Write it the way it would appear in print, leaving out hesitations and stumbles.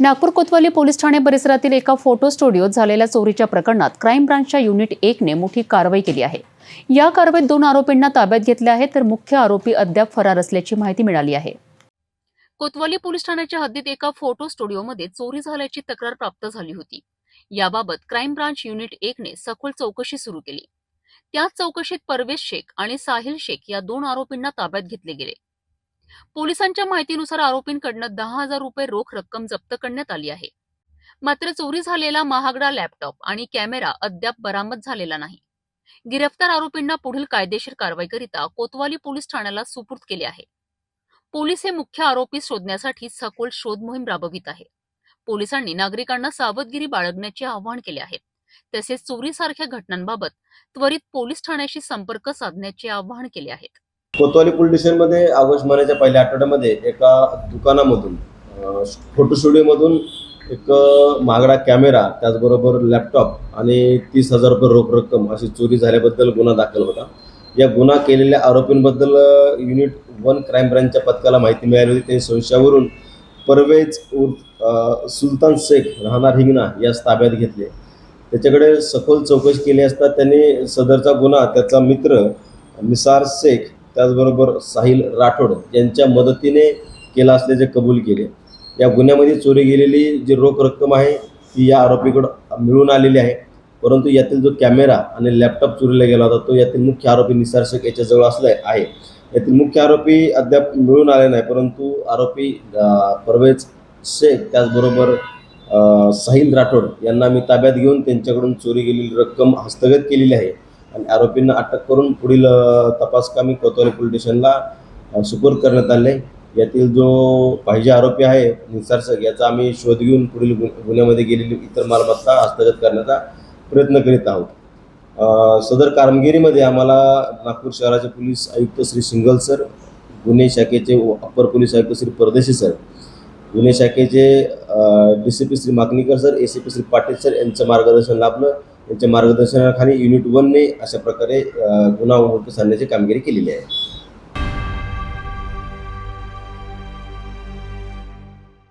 नागपूर कोतवाली police Thane परिसरातील एका photo स्टुडिओत झालेल्या चोरीच्या प्रकरणात क्राईम ब्रांचच्या युनिट 1 ने मोठी कारवाई केली आहे। या कारवाईत 2 आरोपींना ताब्यात घेतले आहे, तर मुख्य आरोपी अद्याप फरार असल्याची माहिती मिळाली आहे। कोतवाली पोलीस ठाण्याच्या हद्दीत एका फोटो स्टुडिओमध्ये चोरी झाल्याची तक्रार प्राप्त झाली होती। याबाबत क्राईम ब्रांच युनिट 1 ने सखोल चौकशी सुरू केली। त्याच चौकशीत परवेश शेख आणि साहिल शेख या 2 आरोपींना ताब्यात घेतले गेले। पोलिसांच्या माहितीनुसार आरोपींकडून 10,000 रुपये रोख रक्कम जप्त करण्यात आली आहे। मात्र चोरी झालेला महागडा लॅपटॉप आणि कॅमेरा अद्याप बरामद झालेला नाही। गिरफ्तार आरोपींना पुढील कायदेशीर कारवाईकरिता कोतवाली पोलीस ठाण्याला सुपूर्द केले आहे। पोलीस हे मुख्य आरोपी शोधण्यासाठी सखोल शोध मोहीम राबवित आहे। पोलिसांनी नागरिकांना सावधगिरी बाळगण्याचे आवाहन केले आहे। तसेच चोरीसारख्या घटनांबाबत त्वरित पोलीस ठाण्याशी संपर्क साधण्याचे आवाहन केले आहे। कोतवाली पोलीस स्टेशनमध्ये ऑगस्ट महिन्याच्या पहिल्या आठवड्यामध्ये एका दुकानामधून फोटो स्टुडिओमधून एक महागडा कॅमेरा, त्याचबरोबर लॅपटॉप आणि 30,000 रुपये रोख रक्कम अशी चोरी झाल्याबद्दल गुन्हा दाखल होता। या गुन्हा केलेल्या आरोपींबद्दल युनिट 1 क्राईम ब्रांचच्या पथकाला माहिती मिळाली होती। त्यांनी संशयावरून परवेज उर्फ सुलतान शेख राहणार हिंगणा यास ताब्यात घेतले। त्याच्याकडे सखोल चौकशी केली असता त्यांनी सदरचा गुन्हा त्याचा मित्र निसार शेख त्याचबरोबर साहिल राठोड यांच्या मदतीने केला असल्याचे कबूल केले। या गुन्ह्यामध्ये चोरी गेलेली जी रोख रक्कम आहे ती या आरोपीकडे मिळून आलेली आहे, परंतु यातील जो कॅमेरा आणि लॅपटॉप चोरीला गेला होता तो यातील मुख्य आरोपी निसार शेख याच्याजवळ असला आहे। यातील मुख्य आरोपी अद्याप मिळून आले नाही, परंतु आरोपी परवेज शेख त्याचबरोबर साहिल राठोड यांना मी ताब्यात घेऊन त्यांच्याकडून चोरी गेलेली रक्कम हस्तगत केलेली आहे आणि आरोपींना अटक करून पुढील तपास कामी कोतवाली पोलीस स्टेशनला सुपूर्द करण्यात आले। यातील जो पाहिजे आरोपी आहे निसार शेख याचा आम्ही शोध घेऊन पुढील गुन्ह्यामध्ये गेलेली इतर मालमत्ता हस्तगत करण्याचा प्रयत्न करीत आहोत। सदर कामगिरीमध्ये आम्हाला नागपूर शहराचे पोलीस आयुक्त श्री सिंगल सर, गुन्हे शाखेचे अपर पोलीस आयुक्त श्री परदेशी सर, गुन्हे शाखेचे DCP Shri Makanikar sir, ACP Shri Patil sir यांचं मार्गदर्शन लाभलं। यांच्या मार्गदर्शनाखाली युनिट 1 ने अशा प्रकारे गुन्हा उघडकीस आणण्याची कामगिरी केलेली आहे।